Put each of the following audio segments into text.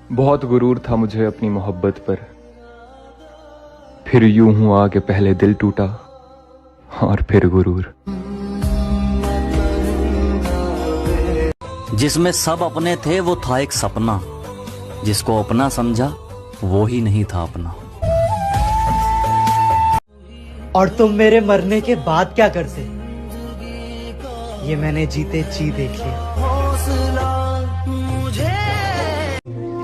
बहुत गुरूर था मुझे अपनी मोहब्बत पर, फिर यूं हुआ कि पहले दिल टूटा और फिर गुरूर। जिसमें सब अपने थे वो था एक सपना, जिसको अपना समझा वो ही नहीं था अपना। और तुम मेरे मरने के बाद क्या करते, ये मैंने जीते जी देख लिया।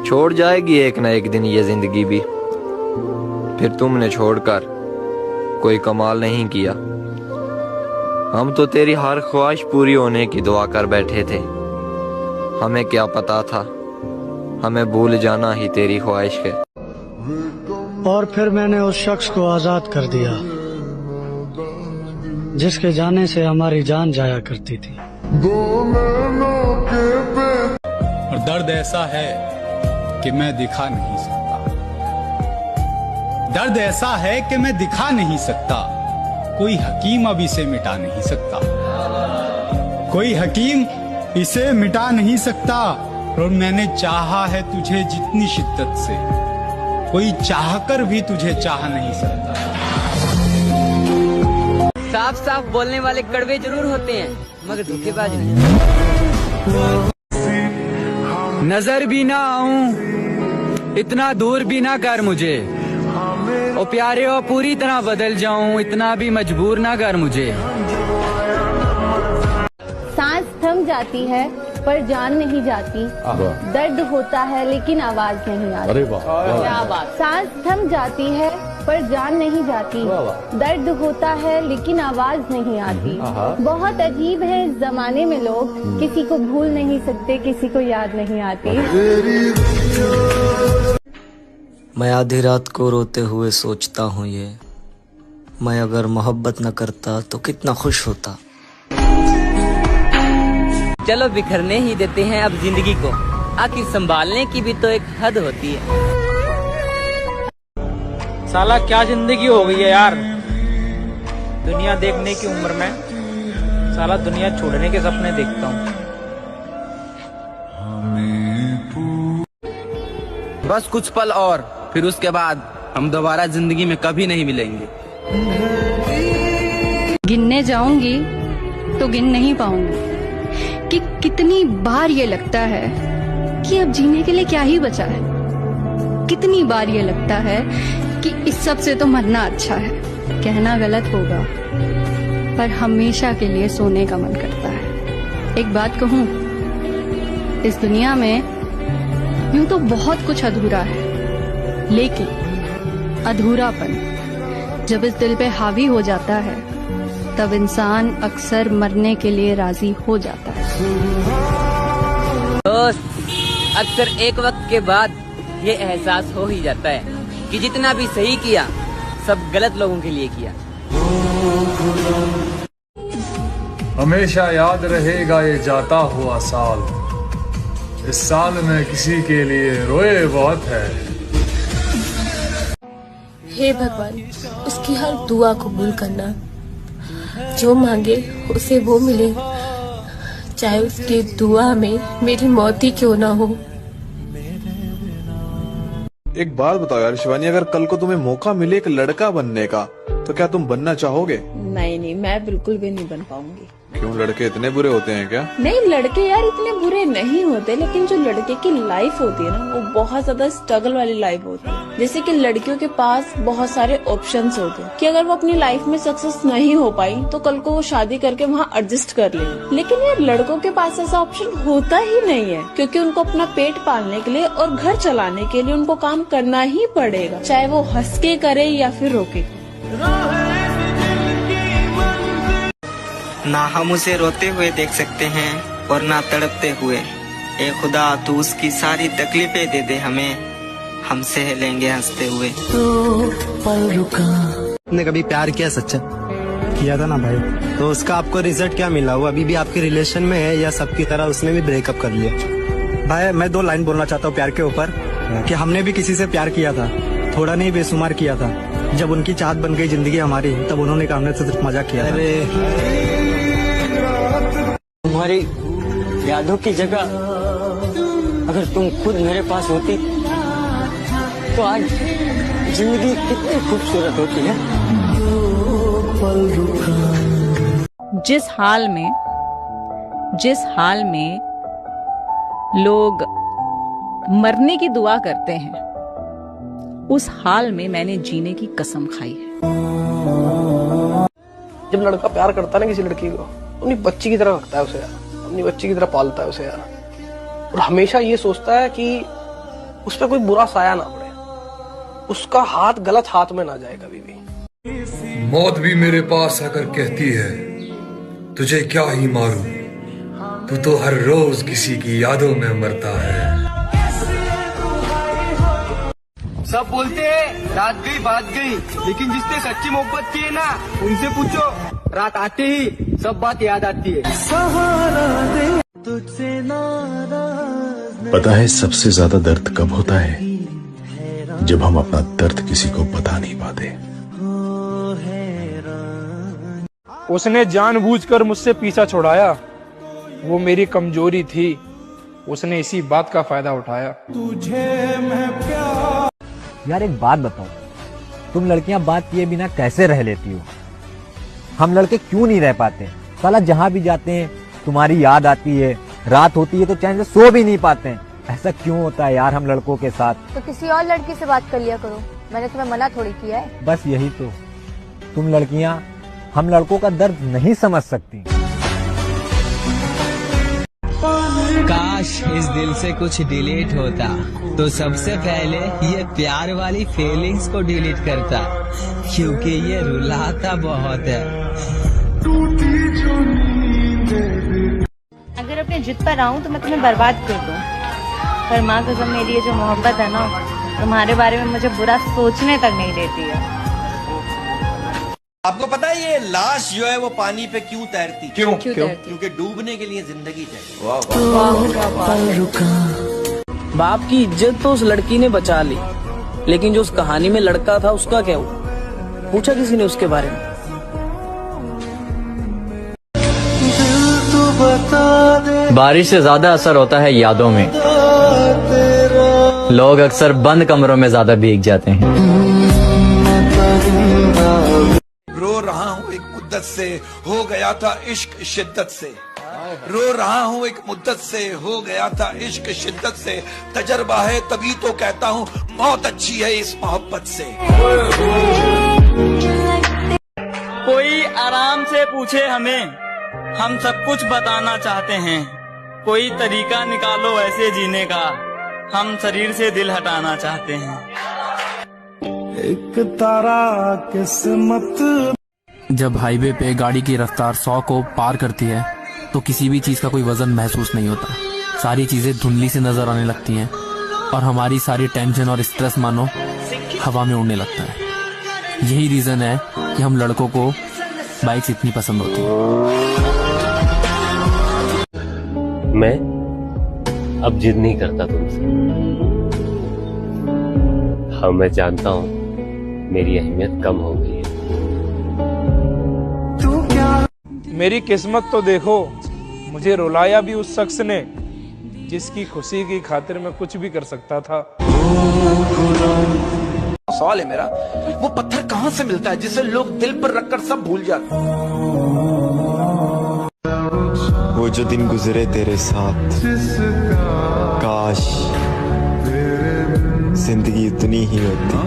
छोड़ जाएगी एक ना एक दिन ये जिंदगी भी, फिर तुमने छोड़कर कोई कमाल नहीं किया। हम तो तेरी हर ख्वाहिश पूरी होने की दुआ कर बैठे थे, हमें क्या पता था हमें भूल जाना ही तेरी ख्वाहिश है। और फिर मैंने उस शख्स को आजाद कर दिया जिसके जाने से हमारी जान जाया करती थी। और दर्द ऐसा है कि मैं दिखा नहीं सकता, दर्द ऐसा है कि मैं दिखा नहीं सकता, कोई हकीम अब इसे मिटा नहीं सकता, कोई हकीम इसे मिटा नहीं सकता। और मैंने चाहा है तुझे जितनी शिद्दत से, कोई चाहकर भी तुझे चाह नहीं सकता। साफ साफ बोलने वाले कड़वे जरूर होते हैं मगर धोखेबाज नहीं। नजर भी ना आऊं इतना दूर भी ना कर मुझे, ओ प्यारे ओ पूरी तरह बदल जाऊं इतना भी मजबूर ना कर मुझे। सांस थम जाती है पर जान नहीं जाती, दर्द होता है लेकिन आवाज नहीं आती। अरे वाह, क्या बात। सांस थम जाती है पर जान नहीं जाती, दर्द होता है लेकिन आवाज नहीं आती। बहुत अजीब है इस जमाने में लोग, किसी को भूल नहीं सकते किसी को याद नहीं आती। मैं आधी रात को रोते हुए सोचता हूँ ये, मैं अगर मोहब्बत न करता तो कितना खुश होता। चलो बिखरने ही देते हैं अब जिंदगी को, आखिर संभालने की भी तो एक हद होती है। साला क्या जिंदगी हो गई है यार, दुनिया देखने की उम्र में साला दुनिया छोड़ने के सपने देखता हूँ। बस कुछ पल और फिर उसके बाद हम दोबारा जिंदगी में कभी नहीं मिलेंगे। गिनने जाऊंगी तो गिन नहीं पाऊंगी कि कितनी बार ये लगता है कि अब जीने के लिए क्या ही बचा है। कितनी बार ये लगता है कि इस सब से तो मरना अच्छा है। कहना गलत होगा पर हमेशा के लिए सोने का मन करता है। एक बात कहूँ, इस दुनिया में यूं तो बहुत कुछ अधूरा है, लेकिन अधूरापन जब इस दिल पे हावी हो जाता है तब इंसान अक्सर मरने के लिए राजी हो जाता है। दोस्त, अक्सर एक वक्त के बाद ये एहसास हो ही जाता है कि जितना भी सही किया सब गलत लोगों के लिए किया। हमेशा याद रहेगा ये जाता हुआ साल, इस साल में किसी के लिए रोए बहुत है। हे भगवान, उसकी हर दुआ कबूल करना, जो मांगे उसे वो मिले, चाहे उसकी दुआ में मेरी मौत ही क्यों ना हो। एक बात बताओ यार शिवानी, अगर कल को तुम्हें मौका मिले एक लड़का बनने का तो क्या तुम बनना चाहोगे? नहीं, मैं बिल्कुल भी नहीं बन पाऊंगी। क्यों, लड़के इतने बुरे होते हैं क्या? नहीं, लड़के यार इतने बुरे नहीं होते, लेकिन जो लड़के की लाइफ होती है ना वो बहुत ज्यादा स्ट्रगल वाली लाइफ होती है। जैसे कि लड़कियों के पास बहुत सारे ऑप्शंस होते हैं कि अगर वो अपनी लाइफ में सक्सेस नहीं हो पाई तो कल को वो शादी करके वहाँ एडजस्ट कर ले। लेकिन यार लड़कों के पास ऐसा ऑप्शन होता ही नहीं है, क्योंकि उनको अपना पेट पालने के लिए और घर चलाने के लिए उनको काम करना ही पड़ेगा, चाहे वो हंस के करे या फिर रोके। ना हम उसे रोते हुए देख सकते हैं और ना तड़पते हुए। ए खुदा, तू उसकी सारी तकलीफें दे दे हमें, हम सह लेंगे हंसते हुए। तो पल रुका। आपने कभी प्यार किया सच्चा? किया था ना भाई। तो उसका आपको रिजल्ट क्या मिला? वो अभी भी आपके रिलेशन में है या सबकी तरह उसने भी ब्रेकअप कर लिया? भाई मैं 2 लाइन बोलना चाहता हूँ प्यार के ऊपर, कि हमने भी किसी से प्यार किया था, थोड़ा नहीं बेशुमार किया था। जब उनकी चाहत बन गई जिंदगी हमारी, तब उन्होंने कहा हमने सिर्फ मजाक किया था। तुम्हारी यादों की जगह अगर तुम खुद मेरे पास होती तो आज जिंदगी कितनी खूबसूरत होती है। जिस हाल में लोग मरने की दुआ करते हैं, उस हाल में मैंने जीने की कसम खाई है। जब लड़का प्यार करता है ना किसी लड़की को, अपनी बच्ची की तरह रखता है उसे यार, अपनी बच्ची की तरह पालता है उसे यार, और हमेशा ये सोचता है कि उस पर कोई बुरा साया ना पड़े, उसका हाथ गलत हाथ में ना जाए कभी भी। मौत भी मेरे पास आकर कहती है तुझे क्या ही मारूं, तू तो हर रोज किसी की यादों में मरता है। सब बोलते हैं रात गई बात गई, लेकिन जिसने सच्ची मोहब्बत की है ना, उनसे पूछो, रात आते ही सब बात याद आती है। पता है सबसे ज्यादा दर्द कब होता है? जब हम अपना दर्द किसी को बता नहीं पाते। उसने जानबूझकर मुझसे पीछा छुड़ाया, वो मेरी कमजोरी थी, उसने इसी बात का फायदा उठाया। तुझे मैं प्यार। यार एक बात बताओ, तुम लड़कियां बात किए बिना कैसे रह लेती हो? हम लड़के क्यों नहीं रह पाते? साला जहां भी जाते हैं तुम्हारी याद आती है, रात होती है तो चैन से सो भी नहीं पाते हैं। ऐसा क्यों होता है यार हम लड़कों के साथ? तो किसी और लड़की से बात कर लिया करो, मैंने तुम्हें मना थोड़ी किया है। बस यही तो, तुम लड़कियां हम लड़कों का दर्द नहीं समझ सकती। काश इस दिल से कुछ डिलीट होता तो सबसे पहले ये प्यार वाली फीलिंग्स को डिलीट करता, क्योंकि ये रुलाता बहुत है। अगर अपने जिद पर आऊं तो मैं तुम्हें बर्बाद कर दूं, पर माँ कसम मेरी ये जो मोहब्बत है ना, तुम्हारे बारे में मुझे बुरा सोचने तक नहीं देती है। आपको पता है ये लाश जो है वो पानी पे क्यों तैरती? क्यों? क्योंकि डूबने के लिए जिंदगी चाहिए। बाप की इज्जत तो उस लड़की ने बचा ली, लेकिन जो उस कहानी में लड़का था उसका क्या हुआ? पूछा किसी ने उसके बारे में? बारिश से ज्यादा असर होता है यादों में। लोग अक्सर बंद कमरों में ज्यादा भीग जाते हैं। रो रहा हूँ एक मुद्दत से, हो गया था इश्क शिद्दत से। रो रहा हूँ एक मुद्दत से, हो गया था इश्क शिद्दत से। तजर्बा है तभी तो कहता हूँ मौत अच्छी है इस मोहब्बत से। कोई आराम से पूछे हमें, हम सब कुछ बताना चाहते हैं। कोई तरीका निकालो ऐसे जीने का, हम शरीर से दिल हटाना चाहते हैं। एक तारा किस्मत। जब हाईवे पे गाड़ी की रफ्तार 100 को पार करती है तो किसी भी चीज का कोई वजन महसूस नहीं होता। सारी चीजें धुंधली से नजर आने लगती हैं और हमारी सारी टेंशन और स्ट्रेस मानो हवा में उड़ने लगता है। यही रीजन है कि हम लड़कों को बाइक्स इतनी पसंद होती है। मैं अब जिद नहीं करता तुमसे। हाँ मैं जानता हूँ मेरी अहमियत कम हो गई है। मेरी किस्मत तो देखो, मुझे रुलाया भी उस शख्स ने जिसकी खुशी की खातिर मैं कुछ भी कर सकता था। सवाल है मेरा, वो पत्थर कहाँ से मिलता है जिसे लोग दिल पर रखकर सब भूल जाते? वो जो दिन गुजरे तेरे साथ, काश जिंदगी इतनी ही होती।